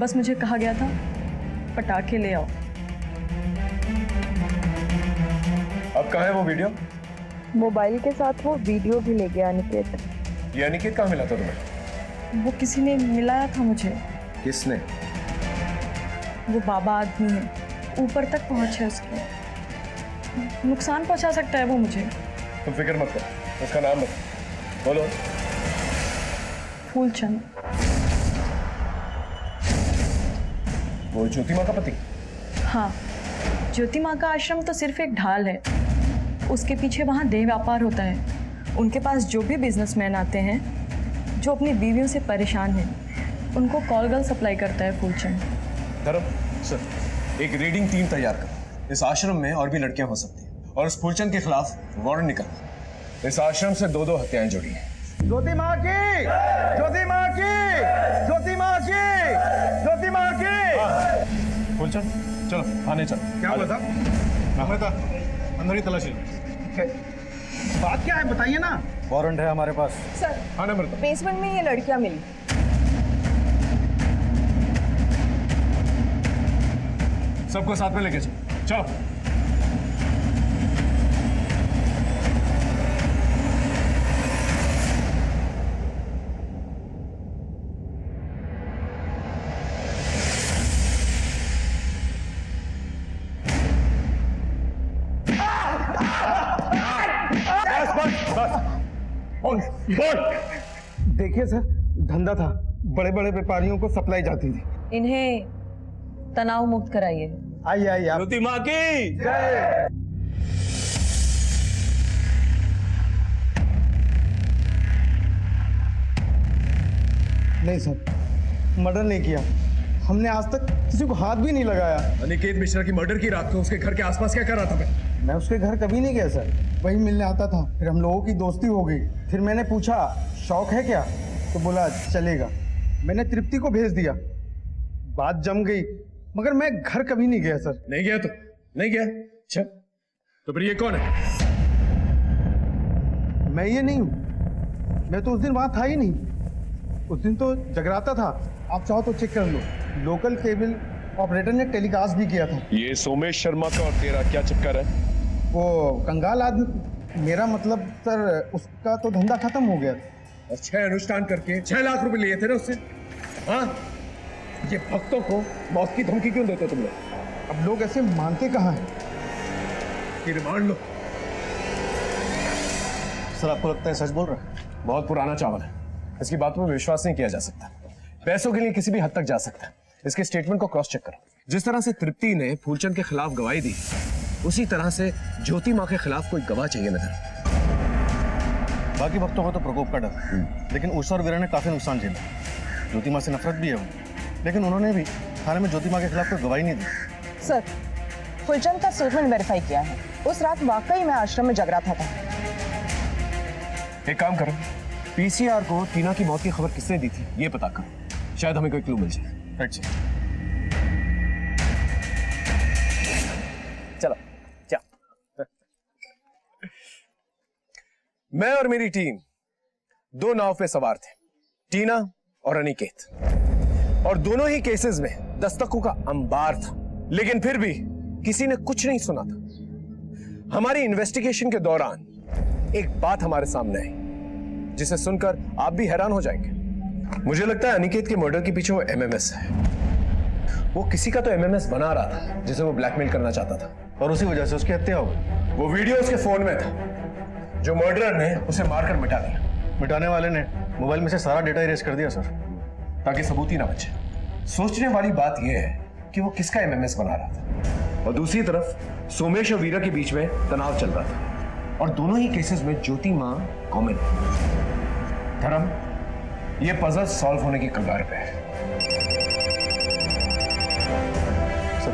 बस मुझे कहा गया था पटाखे ले आओ। अब कहाँ है वो वीडियो? मोबाइल के साथ वो वीडियो भी ले गया अनिकेत। ये अनिकेत कहाँ मिला था तुम्हें? वो किसी ने मिलाया था मुझे। किसने? वो बाबा आदमी है, ऊपर तक पहुंच है उसके, नुकसान पहुंचा सकता है वो मुझे। तुम फिक्र मत करो, उसका नाम बताओ। बोलो। फूलचंद। वो ज्योति माँ का पति? हाँ, ज्योति माँ का आश्रम तो सिर्फ एक ढाल है, उसके पीछे वहाँ देह व्यापार होता है। उनके पास जो भी बिजनेसमैन आते हैं जो अपनी बीवियों से परेशान हैं, उनको कॉल गर्ल सप्लाई करता है फूलचंद। धर्म सर, एक रीडिंग टीम तैयार करो। इस आश्रम में और भी लड़कियां हो सकती हैं और उस फूलचंद के खिलाफ वारंट निकल। इस आश्रम से 2-2 हत्याएं जुड़ी हैं। ज्योति माँ की, ज्योति माँ की, ज्योति माँ की, ज्योति माँ की। फूलचंद चलो थाने चलो। क्या हुआ था? अंदर ही तलाशी। बात क्या है बताइए ना। वारंट है हमारे पास। सर, हाँ नंबर दो। बेसमेंट में ये लड़कियां मिली। सबको साथ में लेके चलो। चलो। देखिए सर, धंधा था, बड़े बड़े व्यापारियों को सप्लाई जाती थी। इन्हें तनाव मुक्त कराइए। आइए आइए आप। ज्योति माँ की जय। नहीं सर, मर्डर नहीं किया हमने, आज तक किसी को हाथ भी नहीं लगाया। अनिकेत मिश्रा की मर्डर की रात को उसके घर के आसपास क्या कर रहा था मैं उसके घर कभी नहीं गया सर, वही मिलने आता था, फिर हम लोगों की दोस्ती हो गई। फिर मैंने पूछा शौक है क्या, तो बोला चलेगा। मैंने तृप्ति को भेज दिया, बात जम गई, मगर मैं घर कभी नहीं गया सर। नहीं गया तो नहीं गया। अच्छा तो फिर ये कौन है? मैं ये नहीं हूँ, मैं तो उस दिन वहां था ही नहीं। उस दिन तो जगराता था, आप चाहो तो चेक कर लो, लोकल केबल ऑपरेटर ने टेलीकास्ट भी किया था। ये सोमेश शर्मा का और तेरा क्या चक्कर है? वो कंगाल आदमी, मेरा मतलब सर उसका तो धंधा खत्म हो गया था। और 6 अनुष्ठान करके 6 लाख रुपए लिए थे ना उससे। हाँ, ये भक्तों को मौत की धमकी क्यों देते तुम लोग? अब लोग ऐसे मानते कहाँ हैं? कि रिमांड लो। सर आपको लगता है सच बोल रहा है? बहुत पुराना चावल है, इसकी बातों पर विश्वास नहीं किया जा सकता। पैसों के लिए किसी भी हद तक जा सकता है। इसके स्टेटमेंट को क्रॉस चेक करो। जिस तरह से तृप्ति ने फूलचंद के खिलाफ गवाही दी, उसी तरह से ज्योति माँ के खिलाफ कोई गवाह चाहिए नजर। बाकी भक्तों को तो प्रकोप का डर, लेकिन उषा और वीरा ने काफी नुकसान झेला। ज्योति माँ से नफरत भी है वो, लेकिन उन्होंने भी थाने में ज्योति माँ के खिलाफ कोई गवाही नहीं दी। सर, फुलचंद का स्टेटमेंट वेरीफाई किया है, उस रात वाकई में आश्रम में जगराता था। एक काम करो, पीसीआर को टीना की मौत की खबर किसने दी थी ये पता करो, शायद हमें कोई क्लू मिल जाए। Right sir. चलो चलो। मैं और मेरी टीम 2 नाव पे सवार थे, टीना और अनिकेत, और दोनों ही केसेस में दस्तकों का अंबार था, लेकिन फिर भी किसी ने कुछ नहीं सुना था। हमारी इन्वेस्टिगेशन के दौरान एक बात हमारे सामने आई जिसे सुनकर आप भी हैरान हो जाएंगे। मुझे लगता है अनिकेत के मर्डर के पीछे वो एमएमएस है। वो किसी का तो एमएमएस बना रहा था जिसे वो ब्लैकमेल करना चाहता था, और उसी वजह से उसकी हत्या हो गई। वो वीडियो उसके फोन में था जो मर्डरर ने उसे मारकर मिटा दिया। मिटाने वाले ने मोबाइल में से सारा डेटा इरेज कर दिया सर, ताकि सबूत ही ना बचे। सोचने वाली बात यह है कि वो किसका एमएमएस बना रहा था, और दूसरी तरफ सोमेश और वीरा के बीच में तनाव चल रहा था, और दोनों ही केसेस में ज्योति मां कॉमन है। धर्म, ये पजल सॉल्व होने की कगार पे है। सर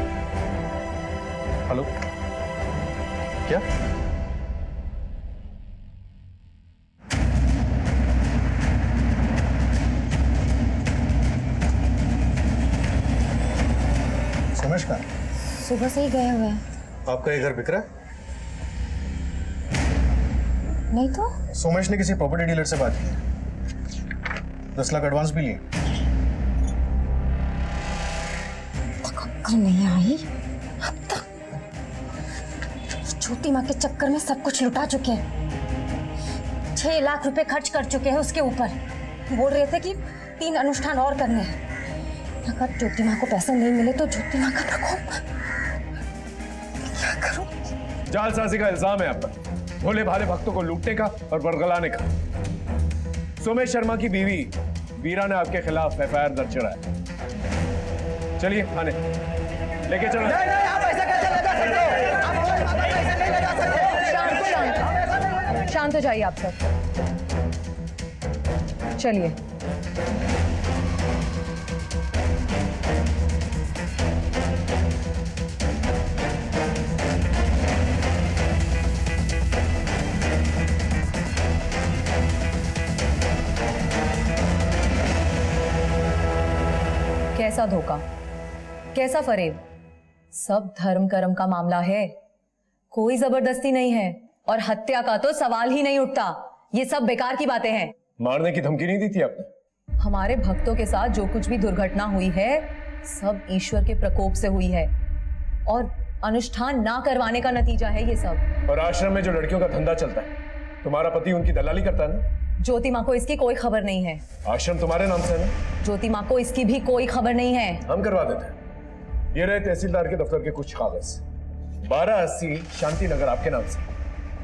हेलो, क्या? सोमेश का सुबह से ही गए हुए हैं। आपका ये घर बिक रहा है? नहीं तो सोमेश ने किसी प्रॉपर्टी डीलर से बात की, 10 लाख एडवांस भी लिए। नौकरी नहीं आई अब तक। ज्योति माँ के चक्कर में सब कुछ लुटा चुके हैं। 6 लाख रुपए खर्च कर चुके हैं उसके ऊपर। बोल रहे थे कि 3 अनुष्ठान और करने हैं। अगर ज्योति माँ को पैसे नहीं मिले तो ज्योति माँ का प्रकोप। क्या करूं? जालसाजी का इल्जाम है आप पर, भोले भाले भक्तों को लूटने का और बरगलाने का। सोमेश शर्मा की बीवी वीरा ने आपके खिलाफ FIR दर्ज कराया। चलिए थाने लेके चलो। आप ऐसा कैसे लगा सकते हो? आप हमारे माता को ऐसे नहीं लगा सकते। शांत हो जाइए आप सब। चलिए। कैसा धोखा, कैसा फरेब, सब धर्म कर्म का मामला है। कोई जबरदस्ती नहीं है और हत्या का तो सवाल ही नहीं उठता। ये सब बेकार की बातें हैं। मारने की धमकी नहीं दी थी आपने? हमारे भक्तों के साथ जो कुछ भी दुर्घटना हुई है सब ईश्वर के प्रकोप से हुई है और अनुष्ठान ना करवाने का नतीजा है ये सब। और आश्रम में जो लड़कियों का धंधा चलता है, तुम्हारा पति उनकी दलाली करता है ना? ज्योति माँ को इसकी कोई खबर नहीं है। आश्रम तुम्हारे नाम से है ना? ज्योति माँ को इसकी भी कोई खबर नहीं है। हम करवा देते हैं। ये रहे तहसीलदार के दफ्तर के कुछ कागज। 1280 शांति नगर आपके नाम से।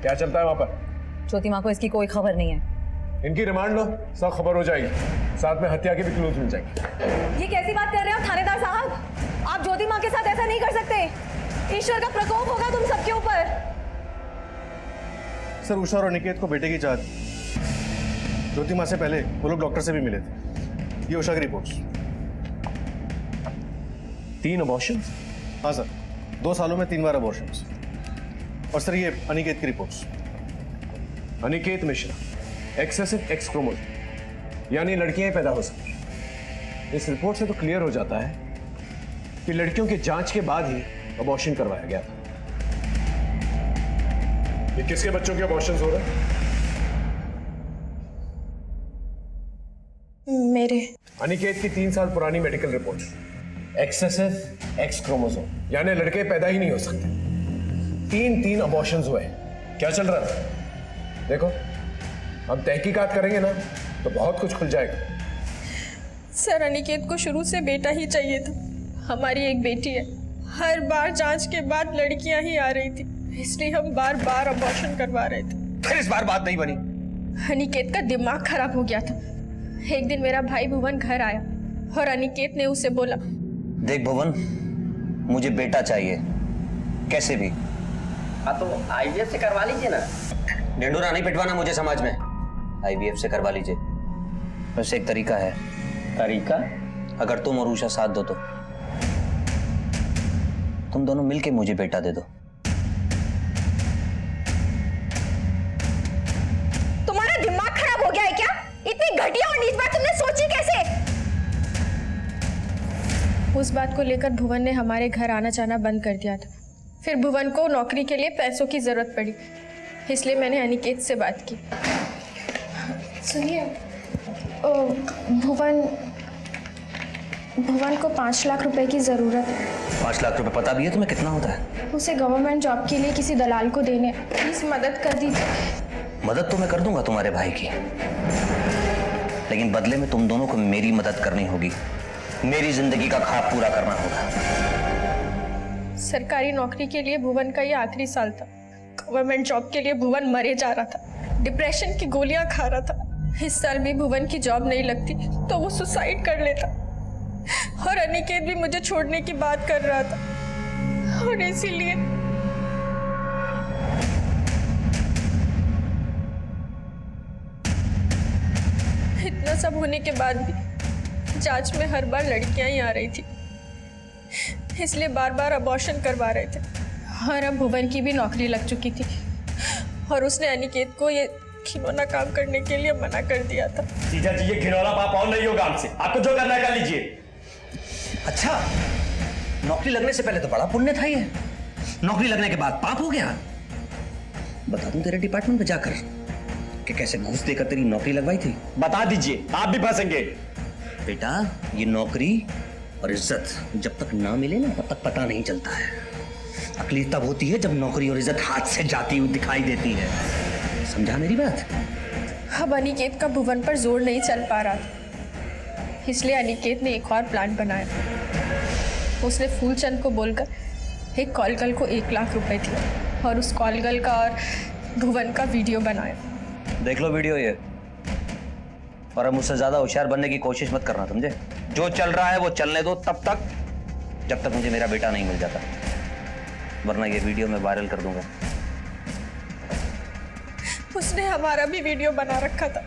क्या चलता है वहां पर? ज्योति माँ को इसकी कोई खबर नहीं है। इनकी रिमांड लो, सब खबर हो जाएगी। साथ में हत्या के भी क्लूज मिल जाएंगे। ये कैसी बात कर रहे हो थानेदार साहब? आप ज्योति माँ के साथ ऐसा नहीं कर सकते। ईश्वर का प्रकोप होगा तुम सबके ऊपर। सर उषा और अनिकेत को बेटे की चाहत। ज्योति माँ से पहले वो लोग डॉक्टर से भी मिले थे। ये उषा की रिपोर्ट्स। 3 अबॉर्शन? हाँ सर, 2 सालों में 3 बार अबॉर्शंस। और सर ये अनिकेत की reports. Aniket Mishra, excessive x chromosome, यानी लड़कियां पैदा हो सकती। इस रिपोर्ट से तो क्लियर हो जाता है कि लड़कियों की जांच के बाद ही अबॉर्शन करवाया गया था। ये किसके बच्चों के अबॉर्शंस हो रहे हैं? मेरे। अनिकेत की 3 साल पुरानी medical report. Excessive x chromosome, यानी लड़के पैदा ही नहीं हो सकते। 3 अबॉर्शंस हुए। क्या चल रहा था? देखो, हम तहकीकात करेंगे ना तो बहुत कुछ खुल जाएगा। सर अनिकेत को शुरू से बेटा ही चाहिए था। हमारी एक बेटी है। हर बार जांच के बाद लड़कियां ही आ रही थी, इसलिए हम बार बार अबॉर्शन करवा रहे थे। फिर इस बार बात नहीं बनी। अनिकेत का दिमाग खराब हो गया था। एक दिन मेरा भाई भुवन घर आया और अनिकेत ने उसे बोला, देख भुवन, मुझे बेटा चाहिए कैसे भी। हाँ तो IVF से करवा लीजिए ना। ढिंडोरा नहीं पिटवाना मुझे समाज में। IVF से करवा लीजिए। वैसे एक तरीका है। तरीका? अगर तुम और उषा साथ दो तो तुम दोनों मिलके मुझे बेटा दे दो। तुम्हारा दिमाग खराब हो गया है क्या? इतनी घटिया और नीच बात तुमने सोची कैसे? उस बात को लेकर भुवन ने हमारे घर आना जाना बंद कर दिया था। फिर भुवन को नौकरी के लिए पैसों की जरूरत पड़ी, इसलिए मैंने अनिकेत से बात की। सुनिए, भुवन को 5 लाख रुपए की ज़रूरत है। 5 लाख रुपए पता भी है तुम्हें कितना होता है? उसे गवर्नमेंट जॉब के लिए किसी दलाल को देने, प्लीज मदद कर दीजिए। मदद तो मैं कर दूंगा तुम्हारे भाई की, लेकिन बदले में तुम दोनों को मेरी मदद करनी होगी। मेरी जिंदगी का ख्वाब पूरा करना होगा। सरकारी नौकरी के लिए भुवन का ये आखिरी साल था। गवर्नमेंट जॉब के लिए भुवन मरे जा रहा था, डिप्रेशन की गोलियां खा रहा था। इस साल भी भुवन की जॉब नहीं लगती तो वो सुसाइड कर लेता, और अनिकेत भी मुझे छोड़ने की बात कर रहा था। और इसीलिए इतना सब होने के बाद भी जांच में हर बार लड़कियां ही आ रही थी, इसलिए बार बार अबॉर्शन करवा रहे थे। और अब भुवन की भी नौकरी लग चुकी थी और उसने अनिकेत को ये घिनौना काम करने के लिए मना कर दिया था। जीजा जी, ये घिनौना पाप और नहीं होगा हमसे। आपको जो करना है कर लीजिए। अच्छा, नौकरी लगने से पहले तो बड़ा पुण्य था ये, नौकरी लगने के बाद पाप हो गया। बता दूं तेरे डिपार्टमेंट में जाकर कि कैसे घूस देकर तेरी नौकरी लगवाई थी? बता दीजिए, आप भी फंसेंगे। बेटा, ये नौकरी और इज्जत जब तक ना मिले ना तब तक पता नहीं चलता है। अकली तब होती है जब नौकरी और इज्जत हाथ से जाती हुई दिखाई देती है। समझा मेरी बात? अब अनिकेत का भुवन पर जोर नहीं चल पा रहा था, इसलिए अनिकेत ने एक और प्लान बनाया। उसने फूलचंद को बोलकर एक कॉल गर्ल को 1 लाख रुपए दिए और उस कॉल गर्ल का और भुवन का वीडियो बनाया। देख लो वीडियो ये, और अब मुझसे ज्यादा होशियार बनने की कोशिश मत करना, समझे? जो चल रहा है वो चलने दो तब तक, जब तक मुझे मेरा बेटा नहीं मिल जाता, वरना ये वीडियो मैं वायरल कर दूंगा। उसने हमारा भी वीडियो बना रखा था।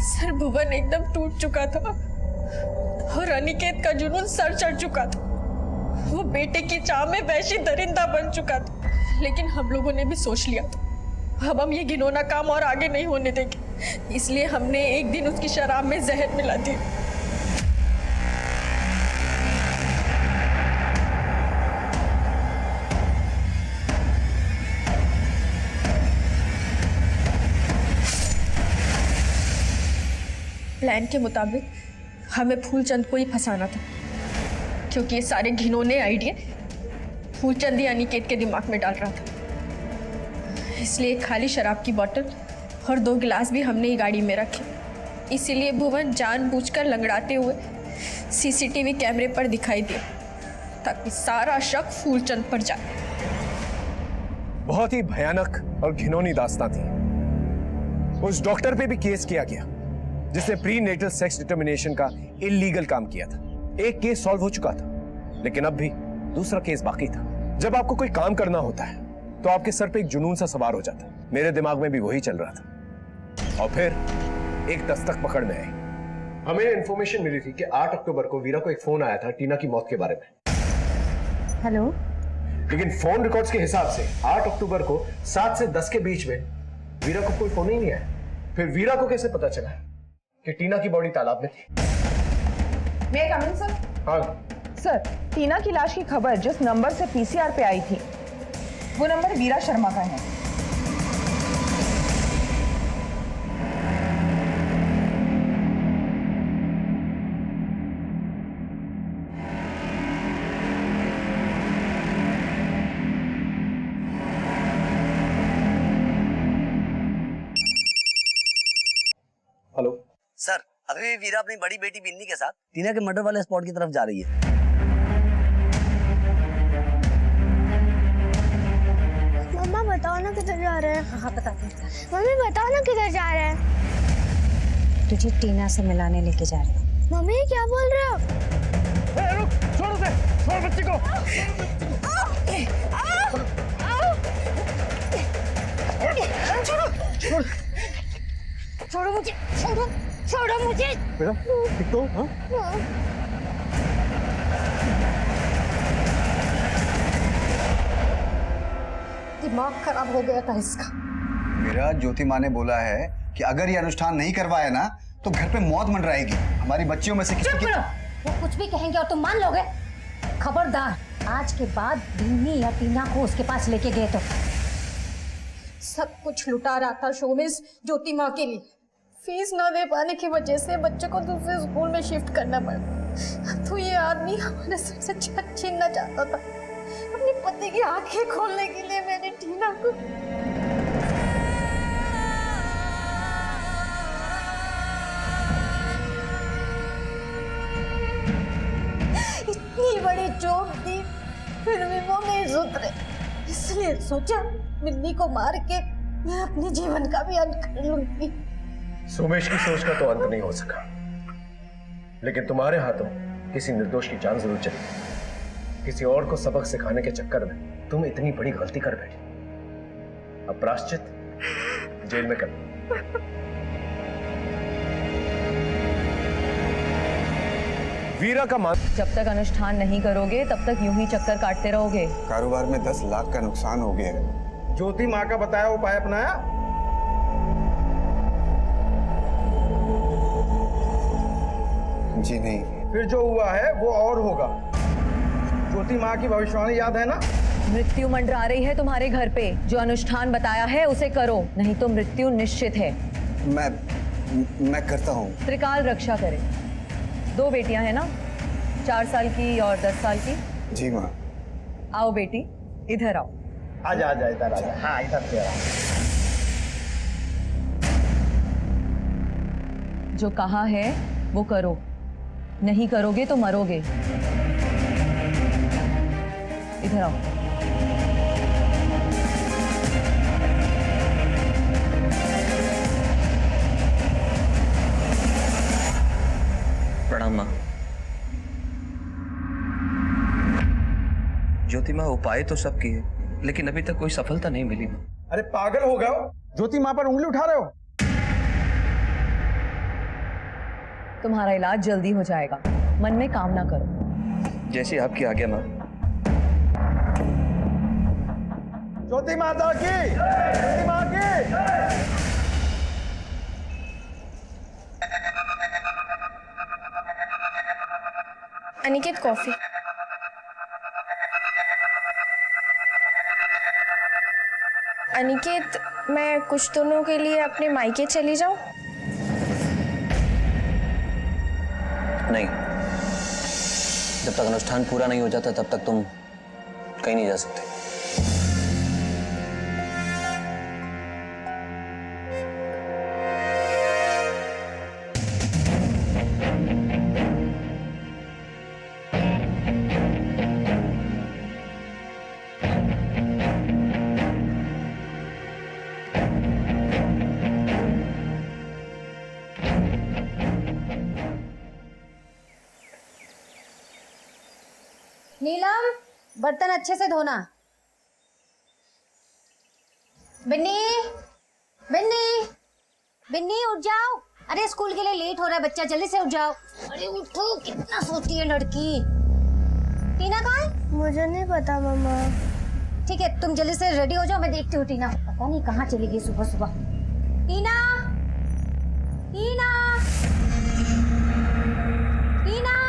सर भुवन एकदम टूट चुका था और अनिकेत का जुनून सर चढ़ चुका था। वो बेटे की चाह में वैसी दरिंदा बन चुका था, लेकिन हम लोगों ने भी सोच लिया था अब हम ये घिनौना काम और आगे नहीं होने देंगे, इसलिए हमने एक दिन उसकी शराब में जहर मिला दी। प्लान के मुताबिक हमें फूलचंद को ही फंसाना था, क्योंकि ये सारे घिनौने आइडिया फूलचंद ही अनिकेत के दिमाग में डाल रहा था। इसलिए एक खाली शराब की बोतल और 2 गिलास भी हमने ही गाड़ी में रखे। इसीलिए भुवन जानबूझकर लंगड़ाते हुए सीसीटीवी कैमरे पर दिखाई दिया, ताकि सारा शक फूलचंद पर जाए। बहुत ही भयानक और घिनौनी दास्तां थी। उस डॉक्टर पे भी केस किया गया जिसने प्री नेटल सेक्स डिटर्मिनेशन का इलीगल काम किया था। एक केस सॉल्व हो चुका था, लेकिन अब भी दूसरा केस बाकी था। जब आपको कोई काम करना होता है तो आपके सर पे एक जुनून सा सवार हो जाता है। मेरे दिमाग में भी वही चल रहा था, और फिर एक दस्तक पकड़ में आई। हमें इंफॉर्मेशन मिली थी कि 8 अक्टूबर को वीरा को एक फोन आया था टीना की मौत के बारे में। हेलो, लेकिन फोन रिकॉर्ड्स के हिसाब से 8 अक्टूबर को 7 से 10 के बीच में वीरा को कोई फोन ही नहीं आया। फिर वीरा को कैसे पता चला कि टीना की बॉडी तालाब में थी? मैं कम इन सर? हाँ सर, टीना की लाश की खबर जिस नंबर से पीसीआर पे आई थी वो नंबर वीरा शर्मा का है। हेलो सर, अभी वीरा अपनी बड़ी बेटी बिन्नी के साथ टीना के मर्डर वाले स्पॉट की तरफ जा रही है। मम्मा बताओ ना किधर जा रहे हैं? हाँ बताती हूँ। मम्मी बताओ ना किधर जा रहे हैं? तुझे टीना से मिलाने लेके जा रही हूँ। मम्मी क्या बोल रहे हो? रुक, छोड़ उसे, छोड़ बच्ची को। छोड़ो मुझे, छोड़ो, छोड़ो मुझे। बेटा ठीक तो? हाँ? दिमाग खराब हो गया था इसका। मेरा ज्योति माँ ने बोला है कि अगर ये अनुष्ठान नहीं करवाए ना तो घर पे मौत मंडराएगी। हमारी बच्चियों में से किसी की। वो कुछ भी कहेंगे और तुम मान लोगे? खबरदार, आज के बाद बिन्नी या टीना को उसके पास लेके गए तो सब कुछ लुटा रहा था शोमिस ज्योति माँ के लिए। फीस ना दे पाने की वजह से बच्चों को दूसरे स्कूल में शिफ्ट करना पड़ा। तो ये आदमी हमारे सर से छत छीनना चाहता था। अपने पति की आंखें खोलने के लिए मैंने टीना को इतनी बड़ी चोट दी, फिर भी वो नहीं सुधरे। इसलिए सोचा बिन्नी को मार के मैं अपने जीवन का भी अंत कर लूंगी। सोमेश की सोच का तो अंत नहीं हो सका, लेकिन तुम्हारे हाथों किसी निर्दोष की जान जरूर चली। किसी और को सबक सिखाने के चक्कर में तुम इतनी बड़ी गलती कर बैठी। अब प्रायश्चित जेल में करना। वीरा का मान। जब तक अनुष्ठान नहीं करोगे तब तक यूं ही चक्कर काटते रहोगे। कारोबार में 10 लाख का नुकसान हो गया है। ज्योति माँ का बताया उपाय अपनाया? जी नहीं। फिर जो हुआ है वो और होगा। ज्योति माँ की भविष्यवाणी याद है ना? मृत्यु मंडरा रही है तुम्हारे घर पे। जो अनुष्ठान बताया है उसे करो, नहीं तो मृत्यु निश्चित है। मैं करता हूँ। त्रिकाल रक्षा करे। 2 बेटियां हैं ना, 4 साल की और 10 साल की। जी माँ। आओ बेटी, इधर आओ। आजा आजा इधर आजा। हाँ इधर से आ। जो कहा है वो करो, नहीं करोगे तो मरोगे। इधर आओ। प्रणाम माँ। ज्योति माँ, उपाय तो सब किए लेकिन अभी तक कोई सफलता नहीं मिली माँ। अरे पागल हो गए हो? ज्योति माँ पर उंगली उठा रहे हो? तुम्हारा इलाज जल्दी हो जाएगा, मन में कामना करो। जैसी आपकी आज्ञा माँ। ज्योति माता की, ज्योति माँ की। अनिकेत कॉफी। अनिकेत, मैं कुछ दिनों के लिए अपने मायके चली जाऊं? नहीं, जब तक अनुष्ठान पूरा नहीं हो जाता तब तक तुम कहीं नहीं जा सकते। नीलम, बर्तन अच्छे से धोना। बिन्नी, बिन्नी, बिन्नी उठ जाओ। अरे स्कूल के लिए लेट हो रहा है बच्चा, जल्दी से उठ जाओ। अरे उठो, कितना सोती है लड़की। टीना कहाँ है? मुझे नहीं पता मम्मा। ठीक है, तुम जल्दी से रेडी हो जाओ, मैं देखती हूँ टीना। पता नहीं कहाँ चली गई सुबह सुबह। टीना, टीना, टीना।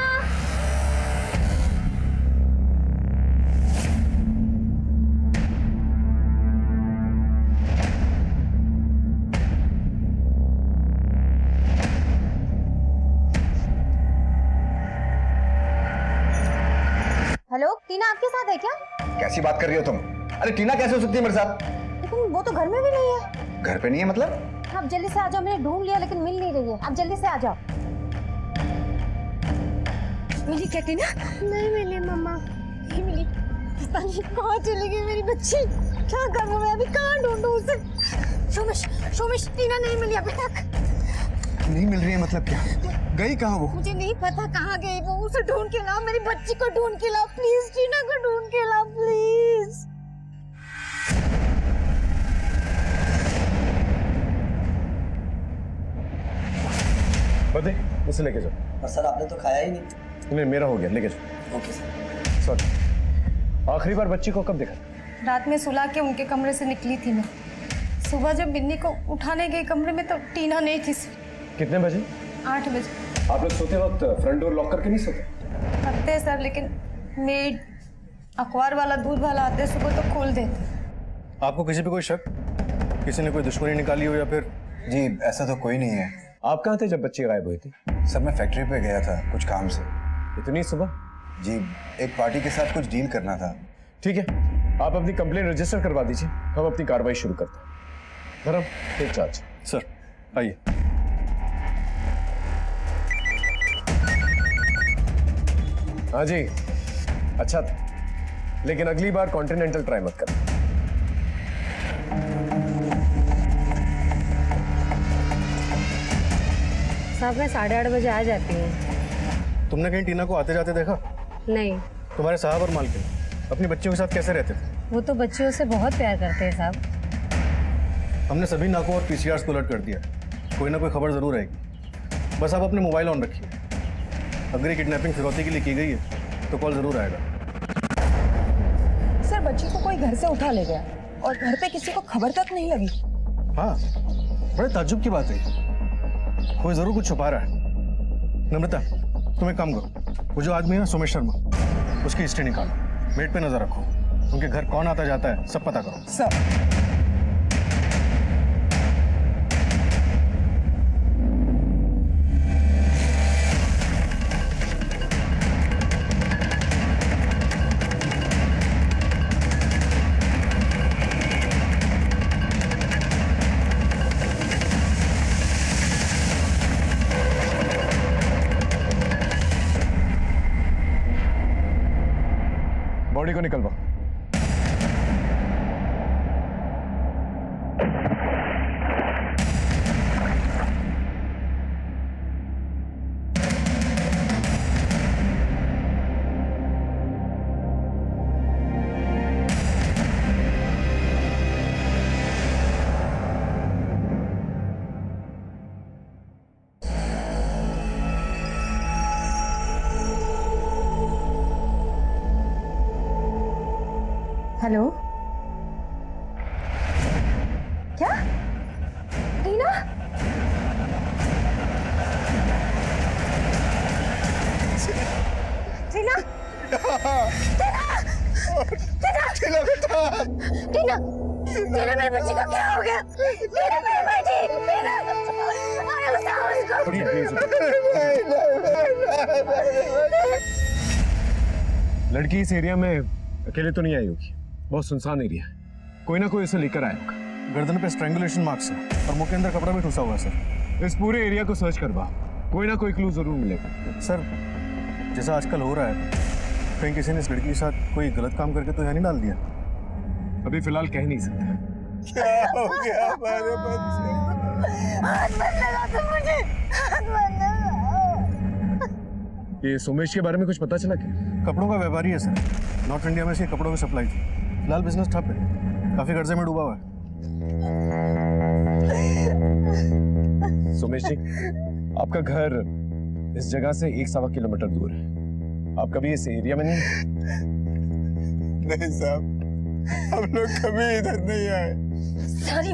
हेलो, टीना आपके साथ है क्या? कैसी बात कर रही हो तुम? अरे टीना कैसे हो सकती है मेरे साथ? लेकिन वो तो घर में भी नहीं है। घर पे नहीं है मतलब? आप जल्दी से आ जाओ, मैंने ढूंढ लिया लेकिन मिल नहीं रही है। आप जल्दी से आ जाओ। मिली क्या टीना? नहीं मिली मम्मा। नहीं मिली। पता नहीं कहाँ चली गई मेरी बच्ची। क्या करूँ मैं अभी, कहाँ ढूंढूं उसे? शोमिश, शोमिश, टीना नहीं मिली अभी तक। नहीं मिल रही है मतलब क्या? गई कहाँ वो? मुझे नहीं पता कहाँ गई वो। उसे ढूंढ के लाओ, मेरी बच्ची को ढूंढ के लाओ प्लीज। टीना को ढूंढ के लाओ प्लीज। बदे, इसे लेके जाओ। पर सर आपने तो खाया ही नहीं। नहीं, मेरा हो गया, लेके जाओ। Okay sir. सॉरी, आखिरी बार बच्ची को कब देखा? रात में सुला के उनके कमरे से निकली थी मैं। सुबह जब बिन्नी को उठाने गई कमरे में तो टीना नहीं थी। कितने बजे? 8 बजे। आप लोग सोते वक्त फ्रंट डोर लॉक करके नहीं सोते? करते हैं सर, लेकिन मेड, अखबार वाला, दूध वाला आते सुबह तो खोल देते। आपको किसी पे कोई शक? किसी ने कोई दुश्मनी निकाली हो या फिर? जी ऐसा तो कोई नहीं है। आप कहाँ थे जब बच्ची गायब हुई थी? सर मैं फैक्ट्री पे गया था कुछ काम से। इतनी सुबह? जी एक पार्टी के साथ कुछ डील करना था। ठीक है, आप अपनी कंप्लेन रजिस्टर करवा दीजिए, हम अपनी कार्रवाई शुरू करते हैं। धर्म, टेक चार्ज। सर आइए। हाँ जी, अच्छा था, लेकिन अगली बार कॉन्टिनेंटल ट्राई मत करना। साहब मैं 8:30 बजे आ जाती हूँ। तुमने कहीं टीना को आते जाते देखा? नहीं। तुम्हारे साहब और मालकिन अपनी बच्चियों के साथ कैसे रहते थे? वो तो बच्चियों से बहुत प्यार करते हैं साहब। हमने सभी नाकों और पीसीआर्स को अलर्ट कर दिया, कोई ना कोई खबर जरूर आएगी। बस आप अपने मोबाइल ऑन रखिए, अगर ये किडनैपिंग फिरौती के लिए की गई है तो कॉल जरूर आएगा। सर बच्ची को कोई घर से उठा ले गया और घर पे किसी को खबर तक नहीं लगी। हाँ, बड़े ताज्जुब की बात है, कोई जरूर कुछ छुपा रहा है। नम्रता, तुम एक काम करो, वो जो आदमी है ना सोमेश शर्मा, उसकी हिस्ट्री निकालो, मेट पे नजर रखो, उनके घर कौन आता जाता है सब पता करो। सर बॉडी को निकलवा। हेलो, क्या टीना? टीना, टीना बेटा, टीना मेरे बच्चे का क्या हो गया? टीना मेरे बेटी, टीना अरे बताओ उसको। लड़की इस एरिया में अकेले तो नहीं आई होगी, बहुत सुनसान एरिया है, कोई ना कोई उसे लेकर आया होगा। गर्दन पे स्ट्रैंगुलेशन मार्क्स है और मुंह के अंदर कपड़ा भी ठुसा हुआ है सर। इस पूरे एरिया को सर्च करवा, कोई ना कोई क्लू जरूर मिलेगा। सर जैसा आजकल हो रहा है, कहीं किसी ने इस लड़की के साथ कोई गलत काम करके तो यहाँ नहीं डाल दिया? अभी फिलहाल कह नहीं सकते। क्या हो गया हमारे बच्चे? हाथ मत लगा तुम मुझे, हाथ मत लगा। ये सोमेश के बारे में कुछ पता चला क्या? कपड़ों का व्यापारी है सर, नॉर्थ इंडिया में इसकी कपड़ों की सप्लाई थी। फिलहाल बिजनेस ठप है, काफी कर्जे में डूबा हुआ है। सोमेश जी, आपका घर इस जगह से 1-1.25 किलोमीटर दूर है, आप कभी इस एरिया में नहीं? नहीं साहब, हम लोग कभी इधर नहीं आए। सारी